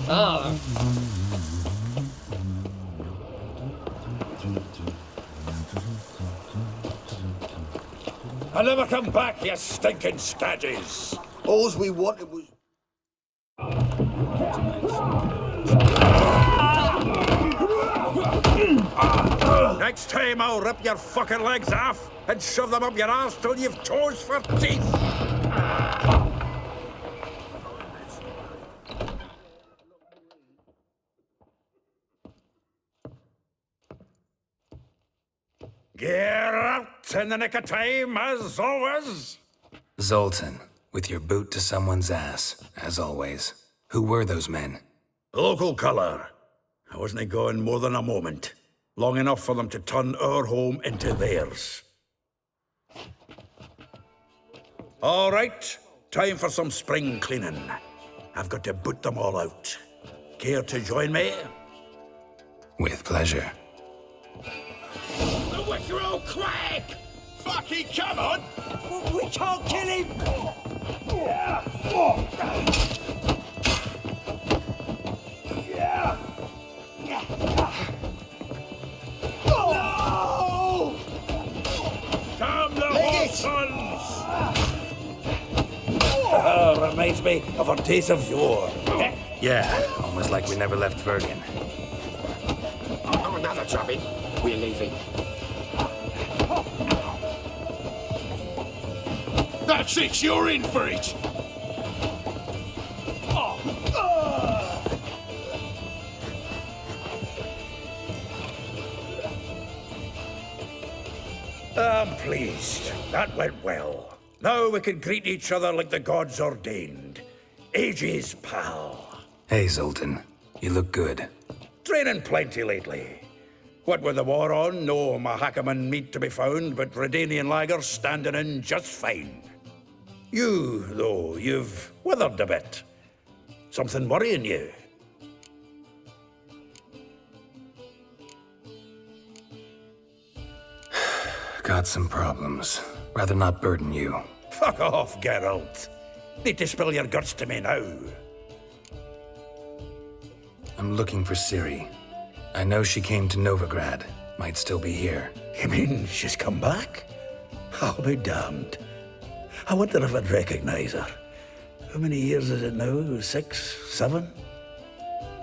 Ah. I'll never come back, you stinking staggies. All's we wanted was... Next time I'll rip your fucking legs off and shove them up your arse till you've toes for teeth. Get out in the nick of time, as always. Zoltan, with your boot to someone's ass, as always. Who were those men? Local colour. I wasn't gone more than a moment. Long enough for them to turn our home into theirs. All right, time for some spring cleaning. I've got to boot them all out. Care to join me? With pleasure. The Wickrow Quack! Fucking come on! We can't kill him! Yeah! No! Damn the whole sons! Reminds me of our days of yore. Yeah, almost like we never left Bergen. Oh, another jobbing. We're leaving. That's it, you're in for it! I'm pleased. That went well. Now we can greet each other like the gods ordained. Ages, pal. Hey, Zoltan. You look good. Training plenty lately. What with the war on, no Mahakaman meat to be found, but Redanian lagers standing in just fine. You, though, you've withered a bit. Something worrying you? Got some problems. Rather not burden you. Fuck off, Geralt. Need to spill your guts to me now. I'm looking for Ciri. I know she came to Novigrad. Might still be here. You mean she's come back? I'll be damned. I wonder if I'd recognize her. How many years is it now? 6, 7?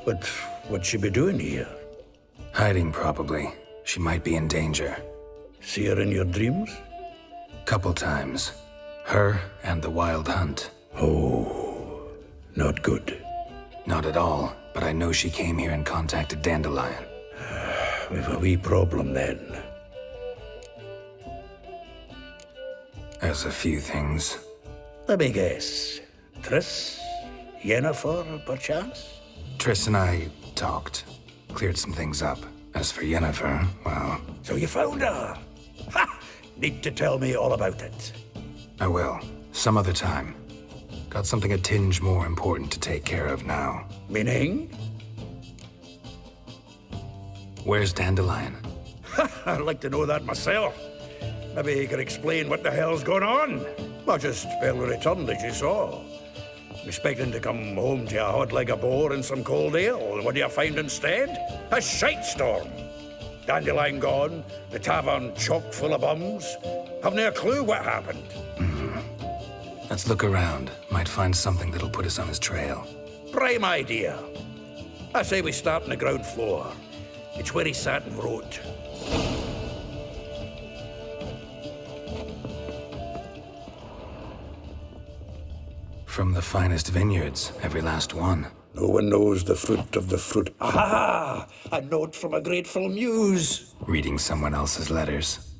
But what'd she be doing here? Hiding, probably. She might be in danger. See her in your dreams? Couple times. Her and the Wild Hunt. Oh, not good. Not at all, but I know she came here and contacted Dandelion. We've a wee problem then. There's a few things. Let me guess. Triss? Yennefer, perchance? Triss and I talked. Cleared some things up. As for Yennefer, well... So you found her? Ha! Need to tell me all about it. I will. Some other time. Got something a tinge more important to take care of now. Meaning? Where's Dandelion? I'd like to know that myself. Maybe he could explain what the hell's going on. Not just barely returned, as you saw. Expecting to come home to a hot leg of boar and some cold ale. What do you find instead? A shite storm. Dandelion gone, the tavern chock full of bums. Haven't a clue what happened. Let's look around. Might find something that'll put us on his trail. Prime idea. I say we start on the ground floor. It's where he sat and wrote. From the finest vineyards, every last one. No one knows the fruit of the fruit. Aha! A note from a grateful muse. Reading someone else's letters.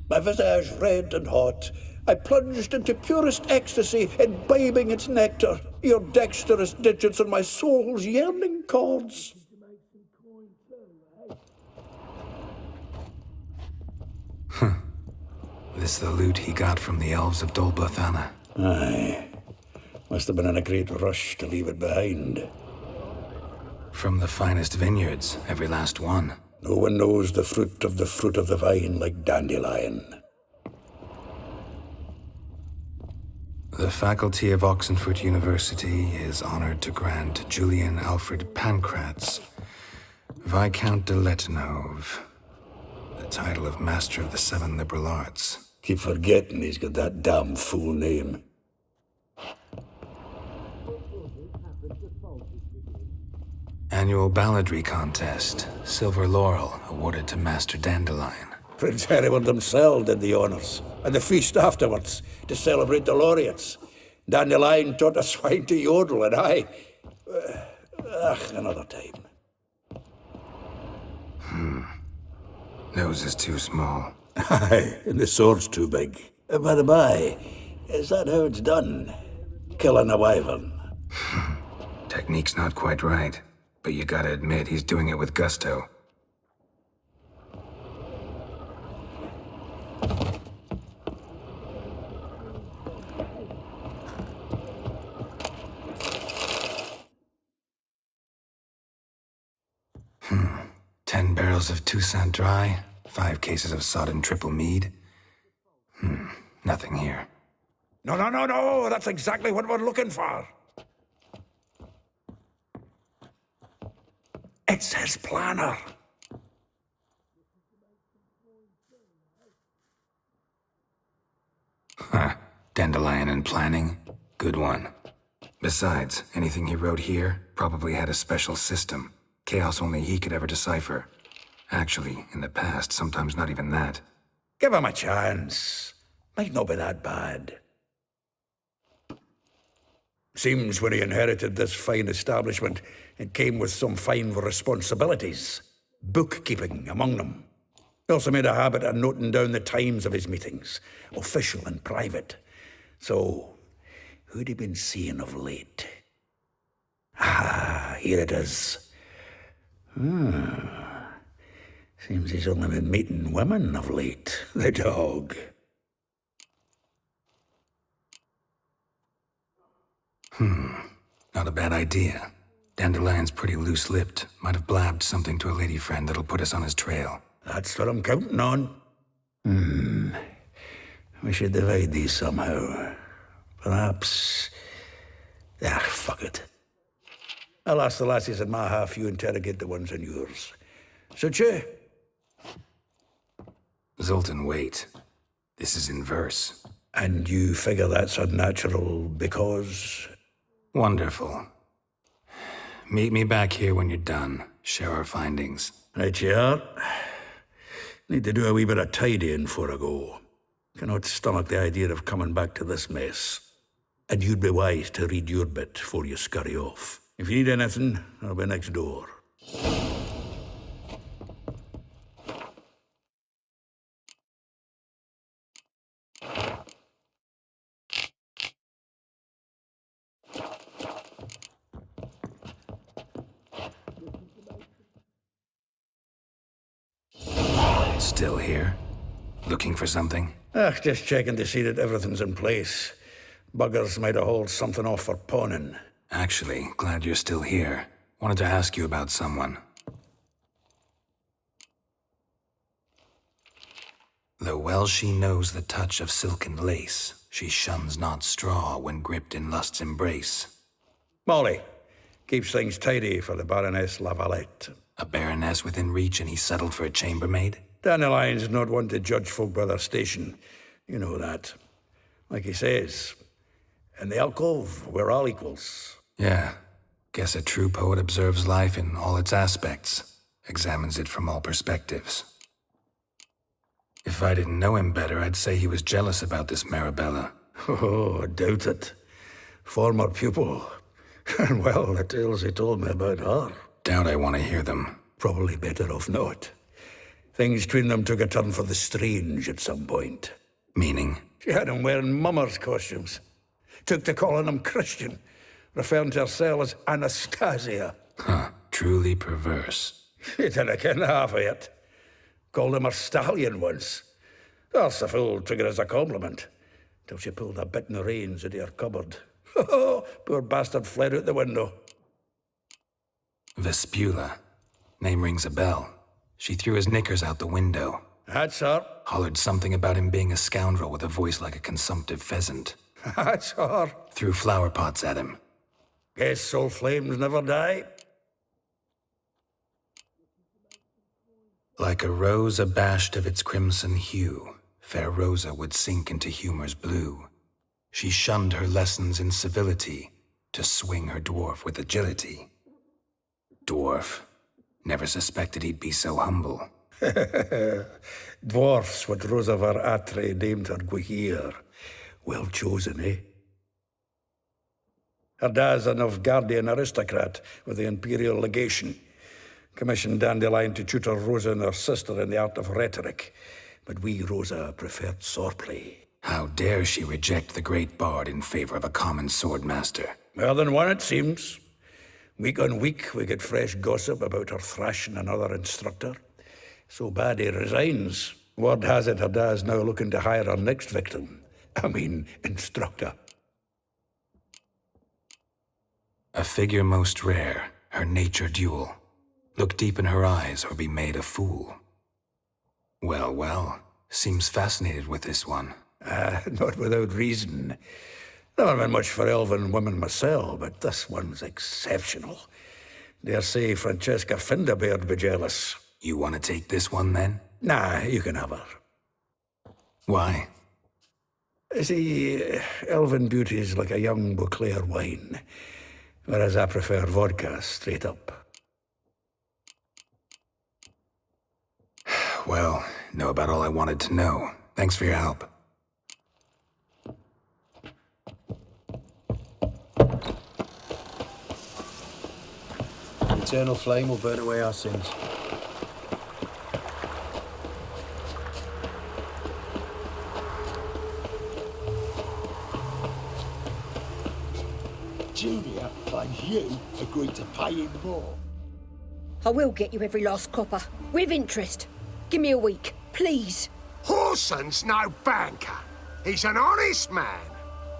My visage red and hot, I plunged into purest ecstasy, imbibing its nectar. Your dexterous digits on my soul's yearning chords. This the loot he got from the elves of Dol Blathanna. Aye. Must have been in a great rush to leave it behind. From the finest vineyards, every last one. No one knows the fruit of the vine like Dandelion. The faculty of Oxenford University is honored to grant Julian Alfred Pancratz, Viscount de Letenove, the title of Master of the Seven Liberal Arts. Keep forgetting he's got that damn full name. Annual balladry contest, Silver Laurel, awarded to Master Dandelion. Prince Hereward himself did the honours, and the feast afterwards, to celebrate the laureates. Dandelion taught a swine to yodel, and another time. Nose is too small. Aye, and the sword's too big. By the by, is that how it's done? Killing a wyvern? Technique's not quite right, but you gotta admit he's doing it with gusto. Hmm. 10 barrels of Toussaint Dry, 5 cases of sodden triple mead. Nothing here. No, that's exactly what we're looking for. It's his planner. Dandelion and planning? Good one. Besides, anything he wrote here probably had a special system. Chaos only he could ever decipher. Actually, in the past, sometimes not even that. Give him a chance. Might not be that bad. Seems when he inherited this fine establishment, it came with some fine responsibilities. Bookkeeping among them. He also made a habit of noting down the times of his meetings, official and private. So, who'd he been seeing of late? Here it is. Seems he's only been meeting women of late, the dog. Not a bad idea. Dandelion's pretty loose-lipped. Might have blabbed something to a lady friend that'll put us on his trail. That's what I'm counting on. We should divide these somehow. Perhaps... fuck it. I'll ask the lassies in my half, you interrogate the ones in yours. Suit you? Zoltan, wait. This is in verse. And you figure that's unnatural because... Wonderful. Meet me back here when you're done. Share our findings. Right you are. Need to do a wee bit of tidying before I go. Cannot stomach the idea of coming back to this mess. And you'd be wise to read your bit before you scurry off. If you need anything, I'll be next door. Still here? Looking for something? Just checking to see that everything's in place. Buggers might have hauled something off for pawning. Actually, glad you're still here. Wanted to ask you about someone. Though well she knows the touch of silken lace, she shuns not straw when gripped in lust's embrace. Molly, keeps things tidy for the Baroness Lavalette. A baroness within reach and he settled for a chambermaid? Dandelion's not one to judge folk by their station. You know that. Like he says, in the alcove, we're all equals. Yeah. Guess a true poet observes life in all its aspects, examines it from all perspectives. If I didn't know him better, I'd say he was jealous about this Marabella. Oh, I doubt it. Former pupil. And well, the tales he told me about her. Doubt I want to hear them. Probably better off not. Things between them took a turn for the strange at some point. Meaning? She had him wearing mummers' costumes. Took to calling him Christian, referring to herself as Anastasia. Truly perverse. She didn't ken half of it. Called him her stallion once. That's the fool took it as a compliment, till she pulled a bit in the reins into her cupboard. Poor bastard fled out the window. Vespula. Name rings a bell. She threw his knickers out the window. That's her. Hollered something about him being a scoundrel with a voice like a consumptive pheasant. I saw her. Threw flower pots at him. Guess soul flames never die. Like a rose abashed of its crimson hue, fair Rosa would sink into humor's blue. She shunned her lessons in civility to swing her dwarf with agility. Dwarf. Never suspected he'd be so humble. Dwarfs what Rosa var Attre named her Guihir. Well chosen, eh? Her dad's a Novgardian aristocrat with the Imperial Legation. Commissioned Dandelion to tutor Rosa and her sister in the art of rhetoric. But we, Rosa, preferred swordplay. How dare she reject the great bard in favor of a common swordmaster? More than one, it seems. Week on week, we get fresh gossip about her thrashing another instructor. So bad he resigns. Word has it her dad's now looking to hire her next victim. Instructor. A figure most rare, her nature dual. Look deep in her eyes or be made a fool. Well, well, seems fascinated with this one. Not without reason. Never been much for elven women myself, but this one's exceptional. Dare say Francesca Finderbeard be jealous. You want to take this one, then? Nah, you can have her. Why? See, elven beauty's like a young Beauclair wine, whereas I prefer vodka straight up. Well, know about all I wanted to know. Thanks for your help. The eternal flame will burn away our sins. Julia claims you agreed to pay him more. I will get you every last copper, with interest. Give me a week, please. Horson's no banker. He's an honest man.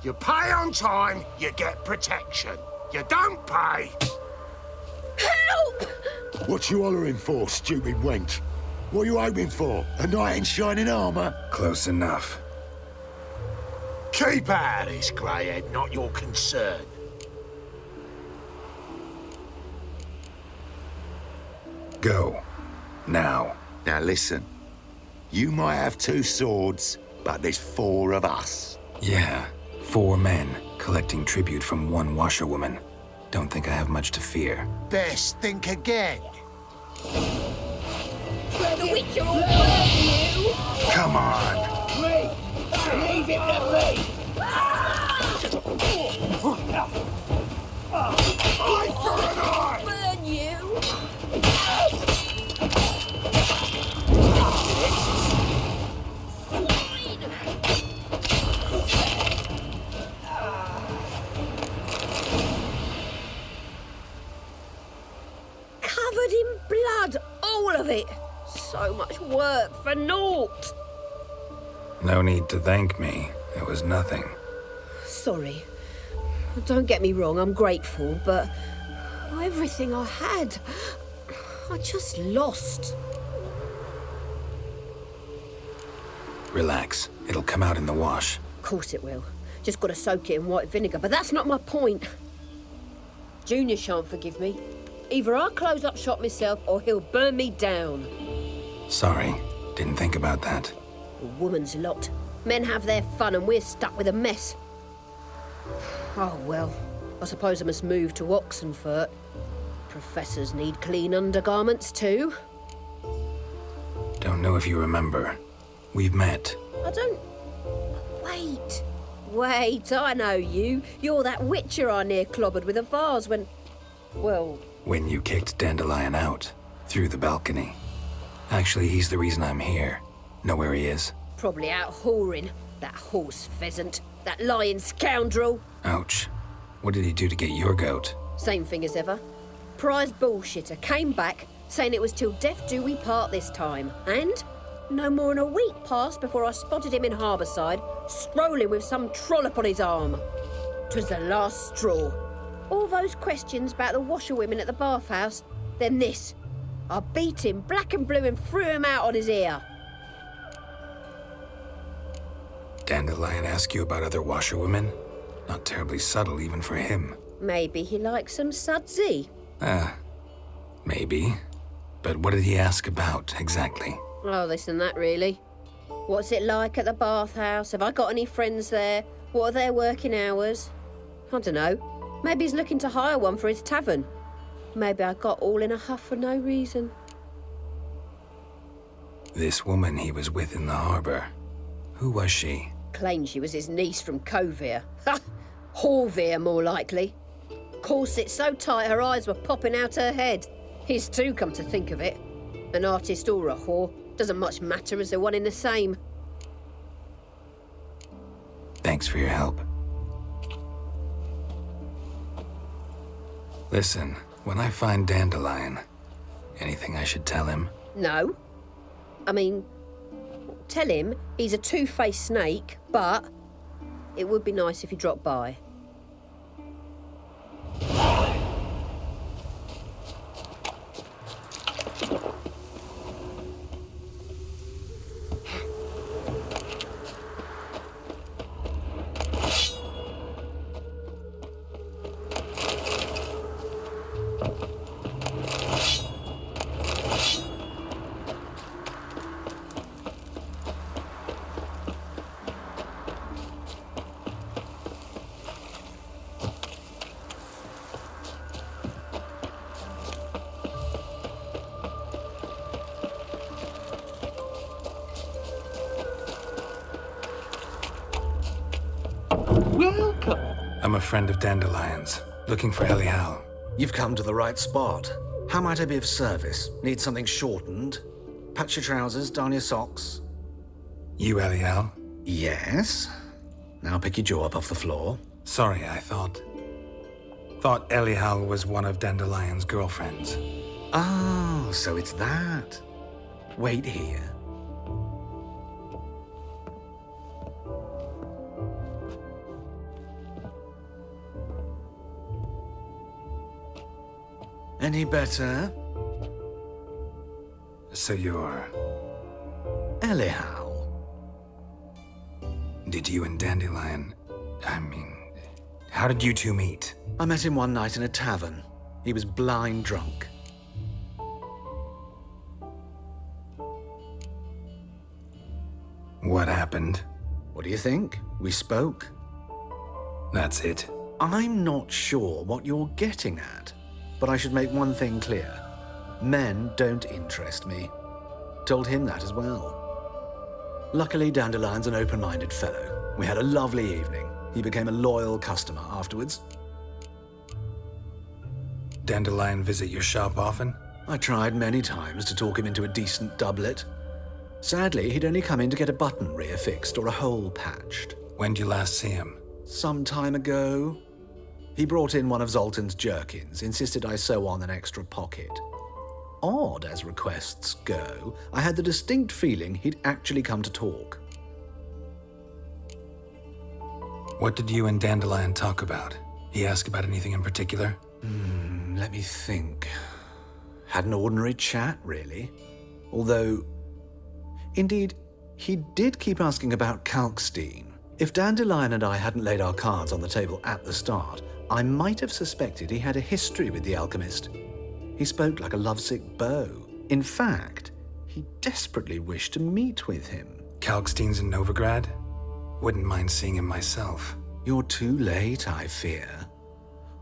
You pay on time, you get protection. You don't pay. Help! What you hollering for, stupid wench? What you hoping for? A knight in shining armour? Close enough. Keep out of this, greyhead, not your concern. Go. Now. Now listen, you might have 2 swords, but there's 4 of us. Yeah, 4 men collecting tribute from 1 washerwoman. Don't think I have much to fear. Best think again. The witcher will burn you! Come on! Leave him to me! Eye for an eye! Burn you! Covered in blood, all of it. So much work for naught. No need to thank me. It was nothing. Sorry. Don't get me wrong, I'm grateful, but everything I had, I just lost. Relax. It'll come out in the wash. Of course it will. Just gotta soak it in white vinegar, but that's not my point. Junior shan't forgive me. Either I'll close up shop myself or he'll burn me down. Sorry. Didn't think about that. A woman's lot. Men have their fun and we're stuck with a mess. Oh well, I suppose I must move to Oxenfurt. Professors need clean undergarments too. Don't know if you remember. We've met. I don't... Wait, I know you. You're that witcher I near clobbered with a vase when... Well... When you kicked Dandelion out. Through the balcony. Actually, he's the reason I'm here. Know where he is? Probably out whoring. That horse pheasant. That lying scoundrel. Ouch. What did he do to get your goat? Same thing as ever. Prize bullshitter came back, saying it was till death do we part this time. And no more than a week passed before I spotted him in Harbourside, strolling with some trollop on his arm. 'Twas the last straw. All those questions about the washerwomen at the bathhouse, then this. I beat him black and blue and threw him out on his ear. Dandelion ask you about other washerwomen? Not terribly subtle even for him. Maybe he likes some sudsy. Maybe. But what did he ask about, exactly? Oh, this and that, really. What's it like at the bathhouse? Have I got any friends there? What are their working hours? I don't know. Maybe he's looking to hire one for his tavern. Maybe I got all in a huff for no reason. This woman he was with in the harbor. Who was she? Claimed she was his niece from Covere. Ha! Horvere, more likely. Corset so tight her eyes were popping out her head. His too, come to think of it. An artist or a whore. Doesn't much matter as they're one in the same. Thanks for your help. Listen, when I find Dandelion, anything I should tell him? No. I mean, tell him he's a two-faced snake, but it would be nice if he dropped by. Welcome. I'm a friend of Dandelion's, looking for Elihal. You've come to the right spot. How might I be of service? Need something shortened? Patch your trousers, darn your socks. You Elihal? Yes. Now pick your jaw up off the floor. Sorry, I thought Elihal was one of Dandelion's girlfriends. Oh, so it's that. Wait here. Any better? So you're... Elihal. Did you and Dandelion... how did you two meet? I met him one night in a tavern. He was blind drunk. What happened? What do you think? We spoke. That's it. I'm not sure what you're getting at, but I should make one thing clear. Men don't interest me. Told him that as well. Luckily, Dandelion's an open-minded fellow. We had a lovely evening. He became a loyal customer afterwards. Dandelion visit your shop often? I tried many times to talk him into a decent doublet. Sadly, he'd only come in to get a button reaffixed or a hole patched. When did you last see him? Some time ago. He brought in one of Zoltan's jerkins, insisted I sew on an extra pocket. Odd as requests go, I had the distinct feeling he'd actually come to talk. What did you and Dandelion talk about? He ask about anything in particular? Let me think. Had an ordinary chat, really. Although, indeed, he did keep asking about Kalkstein. If Dandelion and I hadn't laid our cards on the table at the start, I might have suspected he had a history with the alchemist. He spoke like a lovesick beau. In fact, he desperately wished to meet with him. Kalkstein's in Novigrad? Wouldn't mind seeing him myself. You're too late, I fear.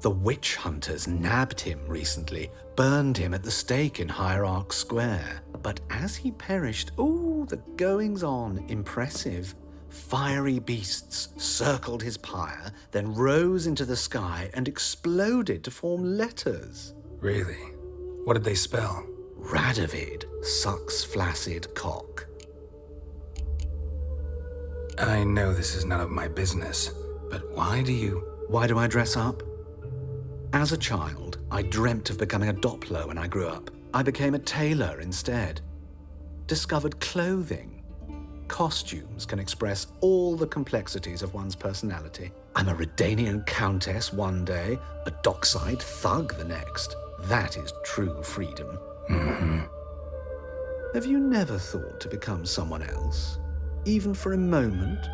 The witch hunters nabbed him recently, burned him at the stake in Hierarch Square. But as he perished, the goings-on, impressive. Fiery beasts circled his pyre, then rose into the sky and exploded to form letters. Really? What did they spell? Radovid sucks flaccid cock. I know this is none of my business, but why do I dress up? As a child, I dreamt of becoming a Doppler when I grew up. I became a tailor instead. Discovered clothing. Costumes can express all the complexities of one's personality. I'm a Redanian countess one day, a dockside thug the next. That is true freedom. Mm-hmm. Have you never thought to become someone else? Even for a moment?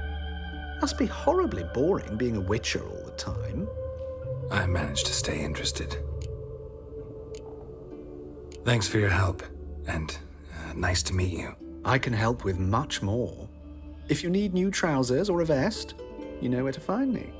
Must be horribly boring being a witcher all the time. I managed to stay interested. Thanks for your help, and nice to meet you. I can help with much more. If you need new trousers or a vest, you know where to find me.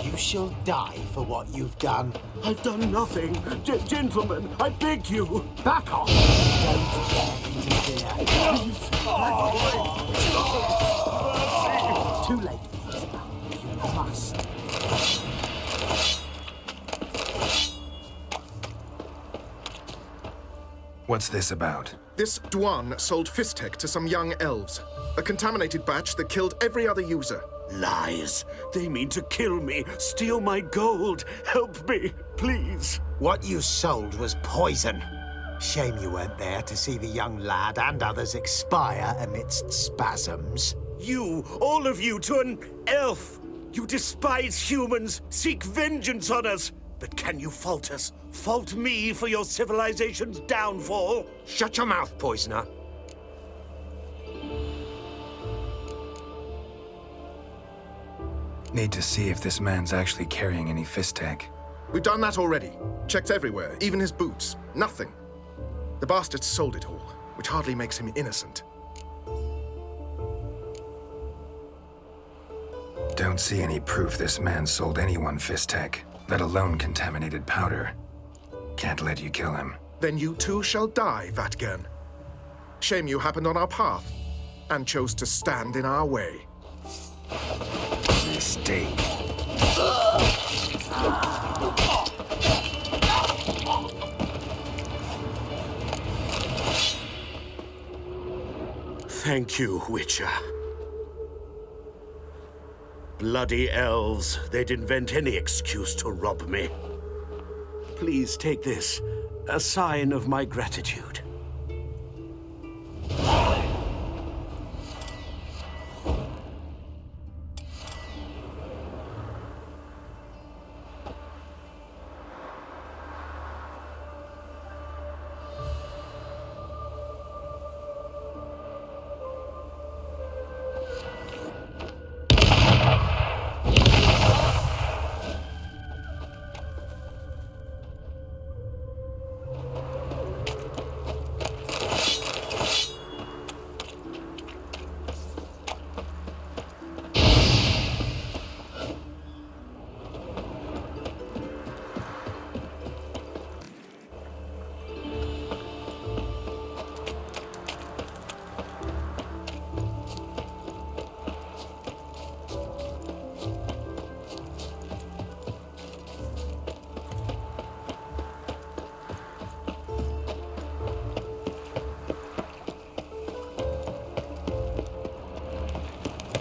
You shall die for what you've done. I've done nothing. Gentlemen, I beg you. Back off! Don't dare interfere. Too late, Rosa. You must. What's this about? This Dwan sold Fistek to some young elves. A contaminated batch that killed every other user. Lies. They mean to kill me, steal my gold. Help me, please. What you sold was poison. Shame you weren't there to see the young lad and others expire amidst spasms. You, all of you, to an elf. You despise humans, seek vengeance on us. But can you fault us? Fault me for your civilization's downfall? Shut your mouth, poisoner. Need to see if this man's actually carrying any Fistek. We've done that already. Checked everywhere, even his boots. Nothing. The bastard sold it all, which hardly makes him innocent. Don't see any proof this man sold anyone Fistek, let alone contaminated powder. Can't let you kill him. Then you too shall die, Vatgern. Shame you happened on our path, and chose to stand in our way. Mistake. Thank you, Witcher. Bloody elves, they'd invent any excuse to rob me. Please take this, a sign of my gratitude.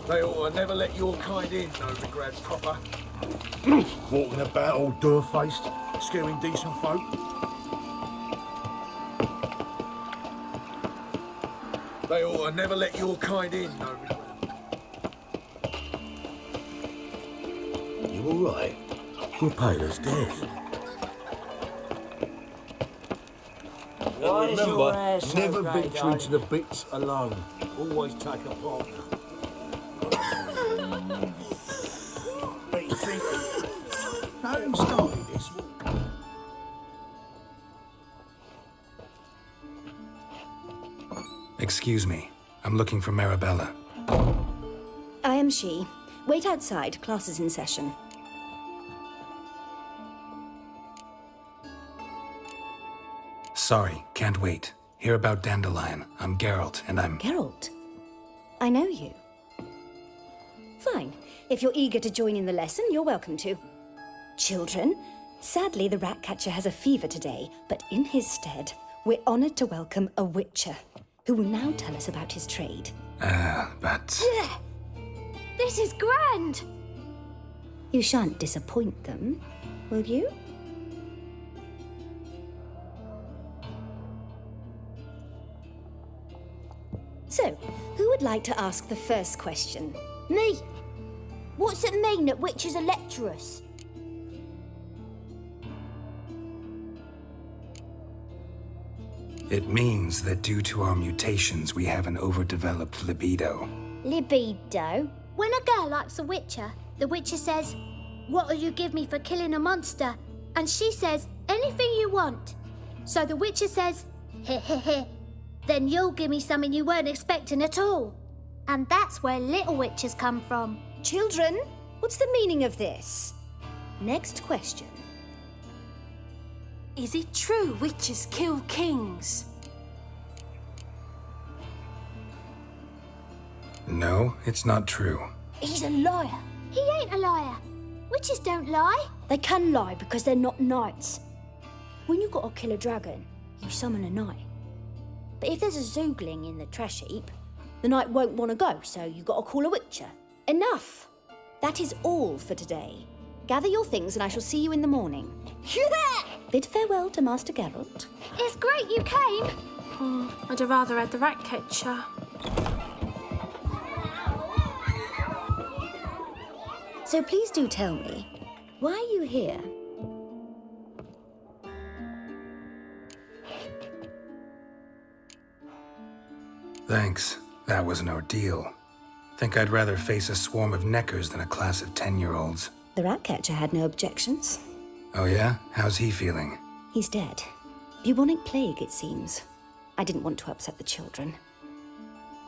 They ought to never let your kind in, no regret proper. Walking about all door-faced, scaring decent folk. They ought to never let your kind in, no regret. You all right? We're pale as death. Why is your hair so Never grey, venture darling? into the bits alone. Always take a partner. But you think, who started this? Excuse me. I'm looking for Marabella. I am she. Wait outside. Class is in session. Sorry, can't wait. Hear about Dandelion. I'm Geralt, and I'm... Geralt, I know you. Fine. If you're eager to join in the lesson, you're welcome to. Children, sadly the Ratcatcher has a fever today, but in his stead, we're honored to welcome a Witcher. who will now tell us about his trade. But... This is grand! You shan't disappoint them, will you? So, who would like to ask the first question? Me! What's it mean that witches are lecturers? It means that due to our mutations, we have an overdeveloped libido. Libido? When a girl likes a witcher, the witcher says, "What'll you give me for killing a monster?" And she says, "Anything you want." So the witcher says, "Heh heh heh. Then you'll give me something you weren't expecting at all." And that's where little witches come from. Children, what's the meaning of this? Next question. Is it true witches kill kings? No, it's not true. He's a liar. He ain't a liar. Witches don't lie. They can lie because they're not knights. When you gotta kill a dragon, you summon a knight. But if there's a zoogling in the trash heap, the knight won't want to go, so you gotta call a witcher. Enough! That is all for today. Gather your things and I shall see you in the morning. Bid farewell to Master Geralt. It's great you came. Oh, I'd have rather had the rat catcher. So please do tell me, why are you here? Thanks. That was an ordeal. Think I'd rather face a swarm of neckers than a class of 10-year-olds. The rat catcher had no objections. Oh yeah? How's he feeling? He's dead. Bubonic plague, it seems. I didn't want to upset the children.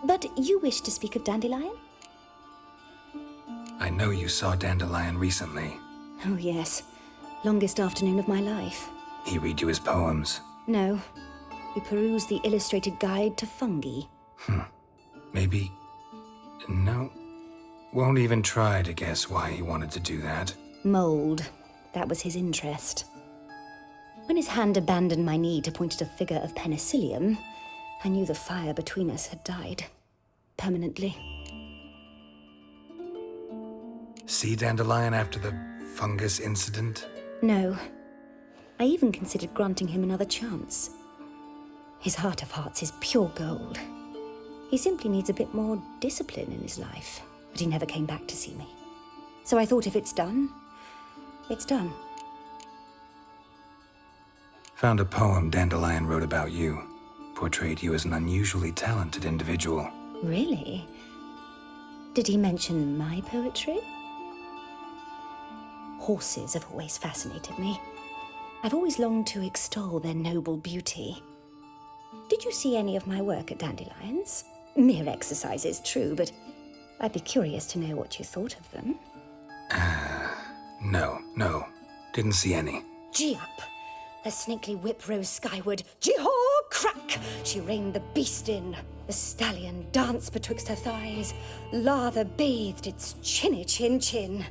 But you wish to speak of Dandelion? I know you saw Dandelion recently. Oh yes. Longest afternoon of my life. He read you his poems? No. We perused the illustrated guide to fungi. Maybe... No. Won't even try to guess why he wanted to do that. Mold. That was his interest. When his hand abandoned my knee to point at a figure of penicillium, I knew the fire between us had died. Permanently. See Dandelion after the fungus incident? No. I even considered granting him another chance. His heart of hearts is pure gold. He simply needs a bit more discipline in his life. But he never came back to see me. So I thought if it's done, it's done. Found a poem Dandelion wrote about you. Portrayed you as an unusually talented individual. Really? Did he mention my poetry? Horses have always fascinated me. I've always longed to extol their noble beauty. Did you see any of my work at Dandelion's? Mere exercises, true, but I'd be curious to know what you thought of them. No. Didn't see any. Gee up! The snakely whip rose skyward. Gee-haw! Crack! She reined the beast in. The stallion danced betwixt her thighs. Lather bathed its chinny chin.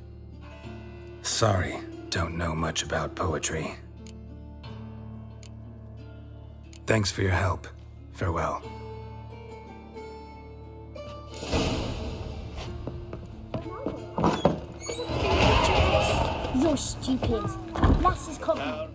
Sorry, don't know much about poetry. Thanks for your help. Farewell. You're stupid. Lass is coming.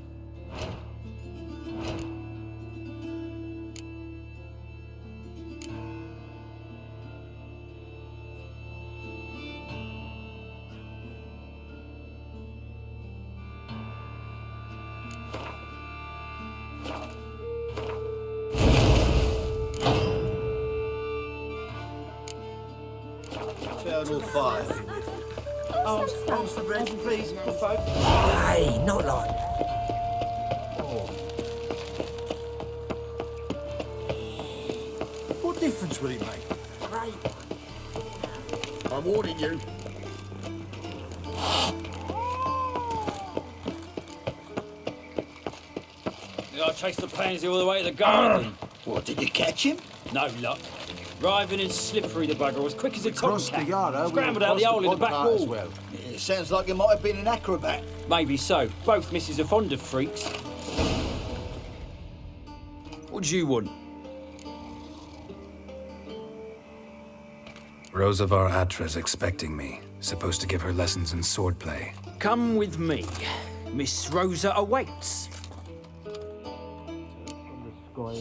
Colonel Fire. Arms for bread, please, good folk. Hey, not like that. What difference will it make? I'm warning you. I chased the pansy all the way to the garden. What, did you catch him? No luck. Writhing and slippery, the bugger was quick as a Crossed the tomcat. yard, Scrambled out the hole in the back wall. Well. It sounds like it might have been an acrobat. Maybe so. Both misses are fond of freaks. What do you want? Rosa Atre's expecting me. Supposed to give her lessons in swordplay. Come with me. Miss Rosa awaits. I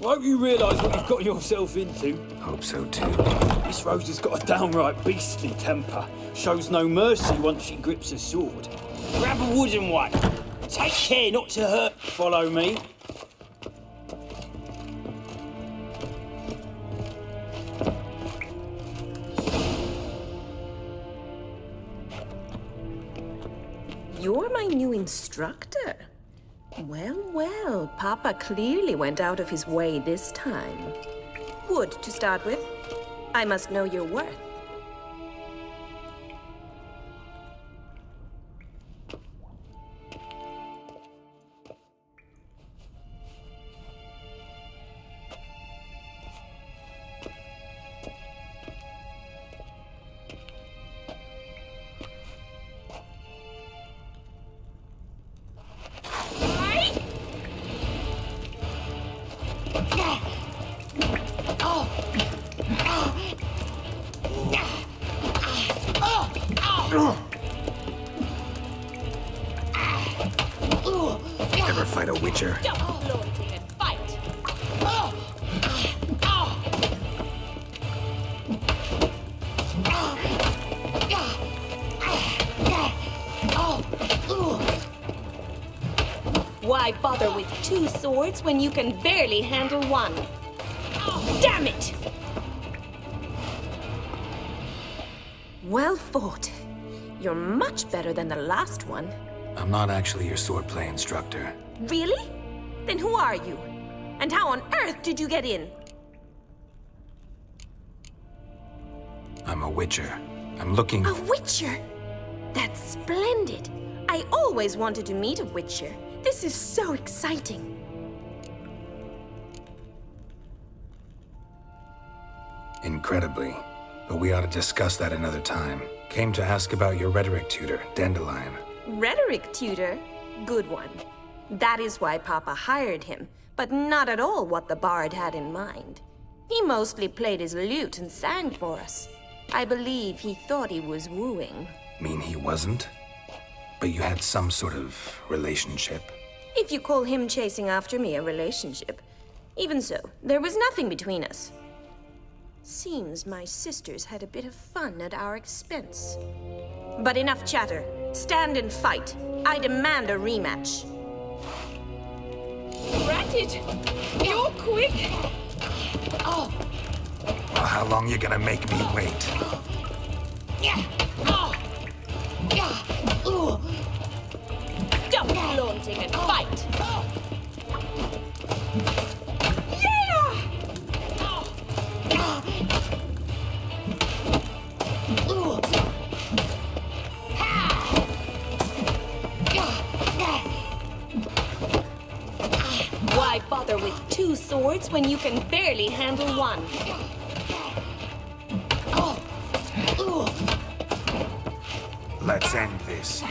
hope you realise what you've got yourself into. Hope so too. Miss Rosa's got a downright beastly temper. Shows no mercy once she grips a sword. Grab a wooden one. Take care not to hurt. Follow me. You're my new instructor. Well, well, Papa clearly went out of his way this time. Wood, to start with. I must know your worth. Ever fight a witcher? Why bother with two swords when you can barely handle one? Damn it! Well fought. You're much better than the last one. I'm not actually your swordplay instructor. Really? Then who are you? And how on earth did you get in? I'm a witcher. I'm looking... A witcher? That's splendid. I always wanted to meet a witcher. This is so exciting. Incredibly. But we ought to discuss that another time. Came to ask about your rhetoric tutor, Dandelion. Rhetoric tutor? Good one. That is why Papa hired him, but not at all what the bard had in mind. He mostly played his lute and sang for us. I believe he thought he was wooing. Mean he wasn't? But you had some sort of relationship? If you call him chasing after me a relationship. Even so, there was nothing between us. Seems my sisters had a bit of fun at our expense. But enough chatter. Stand and fight. I demand a rematch. Rat it! You're quick! Well, how long you gonna make me wait? Stop flaunting and fight! Why bother with two swords when you can barely handle one? Let's end this.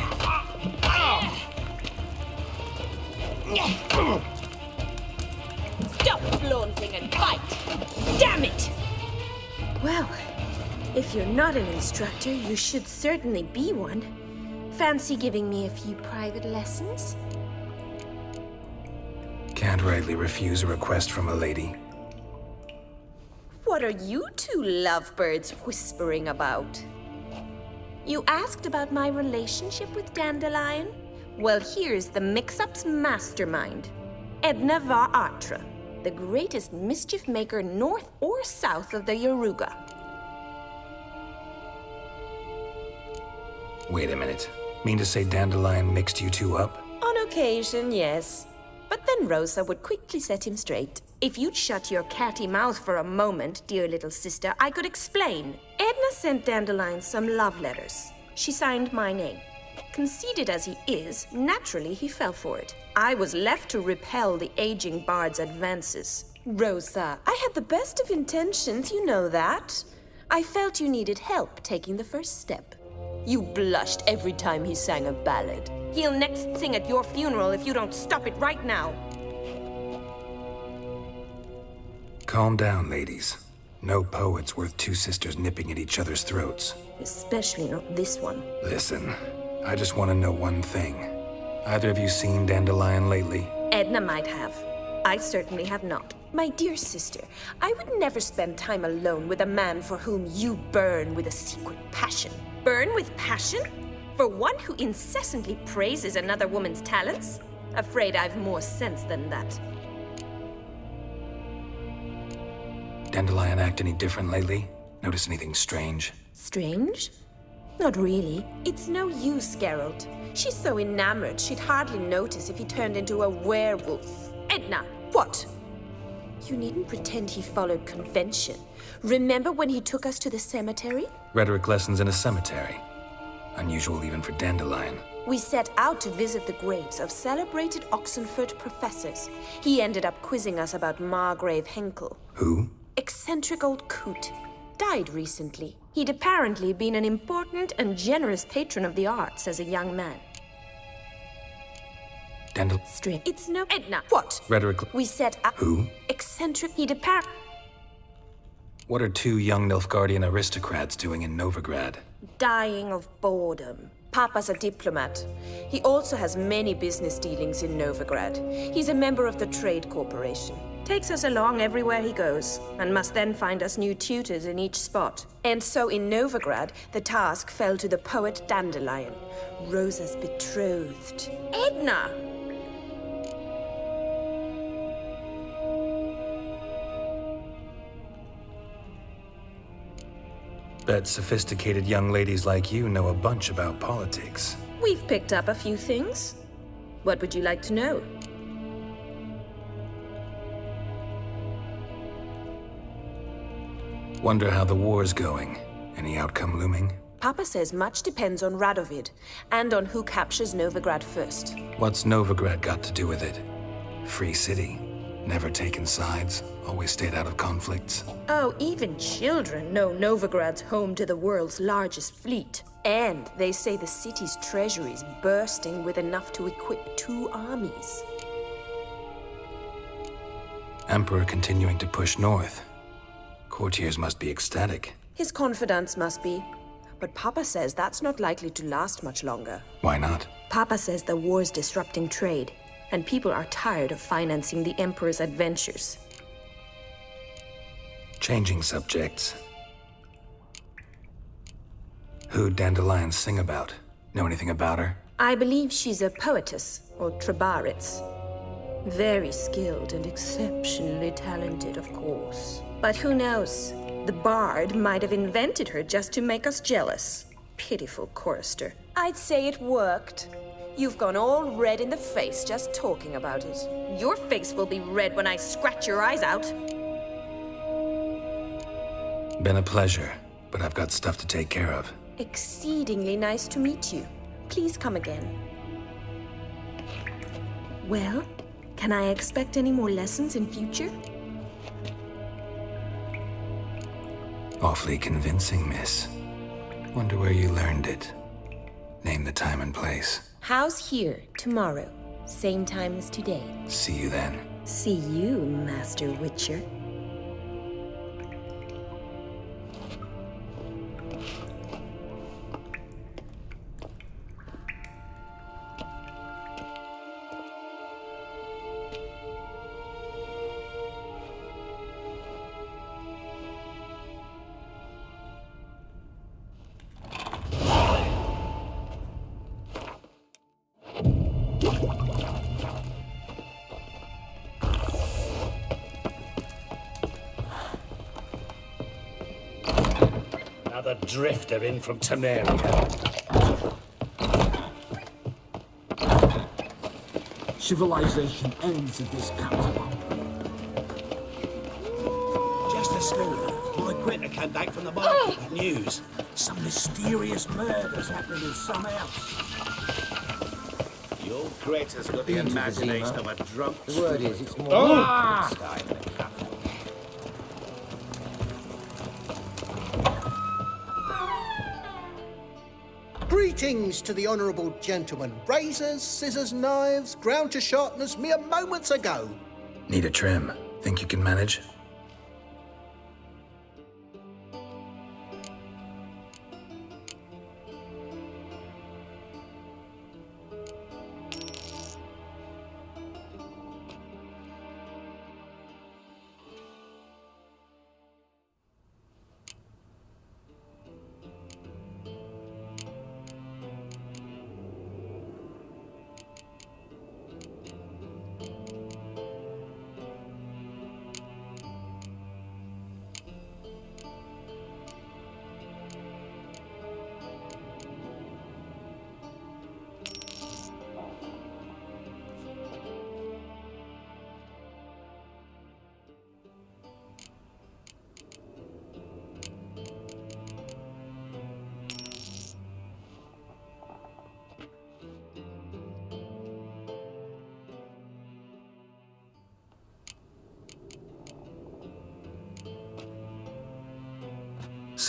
Stop flaunting and fight! Damn it! Well, if you're not an instructor, you should certainly be one. Fancy giving me a few private lessons? Can't rightly refuse a request from a lady. What are you two lovebirds whispering about? You asked about my relationship with Dandelion? Well, here's the mix-up's mastermind. Edna var Attre, the greatest mischief maker north or south of the Yaruga. Wait a minute. Mean to say Dandelion mixed you two up? On occasion, yes. But then Rosa would quickly set him straight. If you'd shut your catty mouth for a moment, dear little sister, I could explain. Edna sent Dandelion some love letters. She signed my name. Conceited as he is, naturally he fell for it. I was left to repel the aging bard's advances. Rosa, I had the best of intentions, you know that. I felt you needed help taking the first step. You blushed every time he sang a ballad. He'll next sing at your funeral if you don't stop it right now. Calm down, ladies. No poet's worth two sisters nipping at each other's throats. Especially not this one. Listen, I just want to know one thing. Either of you seen Dandelion lately? Edna might have. I certainly have not. My dear sister, I would never spend time alone with a man for whom you burn with a secret passion. Burn with passion? For one who incessantly praises another woman's talents? Afraid I've more sense than that. Dandelion act any different lately? Notice anything strange? Strange? Not really. It's no use, Geralt. She's so enamored she'd hardly notice if he turned into a werewolf. Edna, what? You needn't pretend he followed convention. Remember when he took us to the cemetery? Rhetoric lessons in a cemetery. Unusual even for Dandelion. We set out to visit the graves of celebrated Oxenford professors. He ended up quizzing us about Margrave Henkel. Who? Eccentric old coot. Died recently. He'd apparently been an important and generous patron of the arts as a young man. String. It's no... Edna, what? Rhetoric... We set out... Who? Eccentric... What are two young Nilfgaardian aristocrats doing in Novigrad? Dying of boredom. Papa's a diplomat. He also has many business dealings in Novigrad. He's a member of the Trade Corporation. Takes us along everywhere he goes, and must then find us new tutors in each spot. And so in Novigrad, the task fell to the poet Dandelion, Rosa's betrothed. Edna! Bet sophisticated young ladies like you know a bunch about politics. We've picked up a few things. What would you like to know? Wonder how the war's going. Any outcome looming? Papa says much depends on Radovid, and on who captures Novigrad first. What's Novigrad got to do with it? Free city. Never taken sides. Always stayed out of conflicts. Oh, even children know Novigrad's home to the world's largest fleet. And they say the city's treasury's bursting with enough to equip 2 armies. Emperor continuing to push north. Courtiers must be ecstatic. His confidants must be. But Papa says that's not likely to last much longer. Why not? Papa says the war's disrupting trade, and people are tired of financing the Emperor's adventures. Changing subjects. Who'd Dandelion sing about? Know anything about her? I believe she's a poetess, or Trebaritz. Very skilled and exceptionally talented, of course. But who knows? The bard might have invented her just to make us jealous. Pitiful chorister. I'd say it worked. You've gone all red in the face just talking about it. Your face will be red when I scratch your eyes out. Been a pleasure, but I've got stuff to take care of. Exceedingly nice to meet you. Please come again. Well, can I expect any more lessons in future? Awfully convincing, miss. Wonder where you learned it. Name the time and place. How's here tomorrow? Same time as today. See you then. See you, Master Witcher. Another drifter in from Temeria. Civilization ends at this capital. Just this morning, my printer came back from the market with news. Some mysterious murders happening in some house. The old creator's got the imagination of a drunk. The word is, it's more style than a cup. Greetings to the honourable gentleman. Razors, scissors, knives, ground to sharpness mere moments ago. Need a trim. Think you can manage?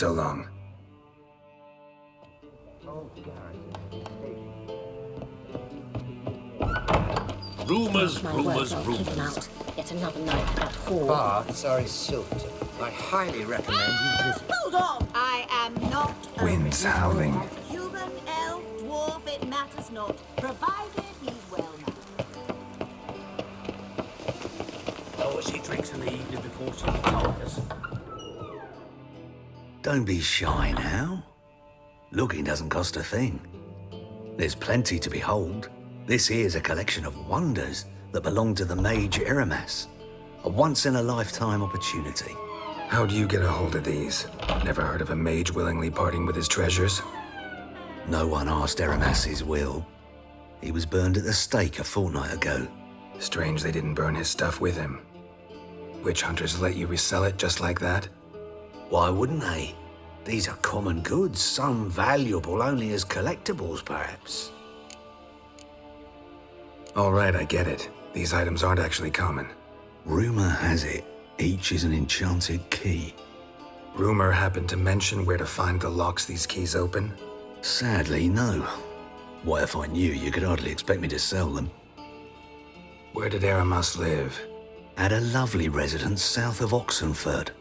So long. Rumours, My rumours, word, I'll keep him rumours. out. Yet another night for that whore. Baths are in Silverton. I highly recommend you visit. Hold on! I am not a Winds howling. human, elf, dwarf, it matters not, provided he's well known. Oh, as she drinks in the evening before she retires. Don't be shy now. Looking doesn't cost a thing. There's plenty to behold. This here's a collection of wonders that belong to the mage Iramas. A once-in-a-lifetime opportunity. How do you get a hold of these? Never heard of a mage willingly parting with his treasures? No one asked Iramas his will. He was burned at the stake a fortnight ago. Strange they didn't burn his stuff with him. Witch hunters let you resell it just like that? Why wouldn't they? These are common goods, some valuable only as collectibles, perhaps. All right, I get it. These items aren't actually common. Rumor has it, each is an enchanted key. Rumor happened to mention where to find the locks these keys open? Sadly, no. What if I knew, you could hardly expect me to sell them. Where did Aramas live? At a lovely residence south of Oxenford.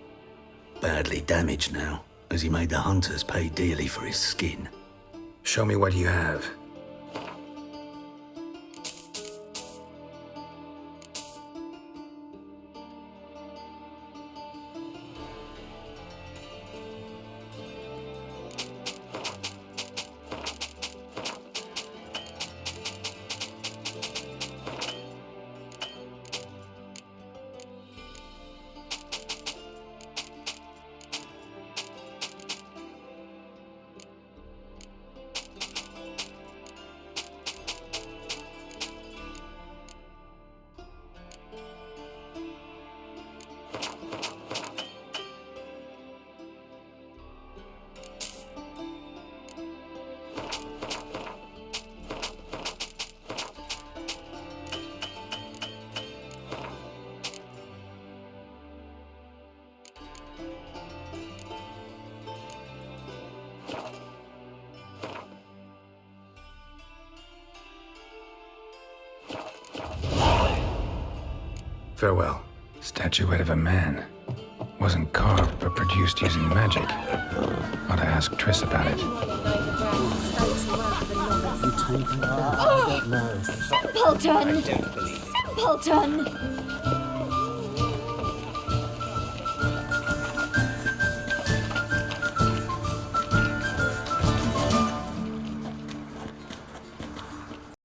Badly damaged now, as he made the hunters pay dearly for his skin. Show me what you have. Farewell. Statuette of a man. Wasn't carved, but produced using magic. Ought to ask Triss about it. Simpleton! Simpleton!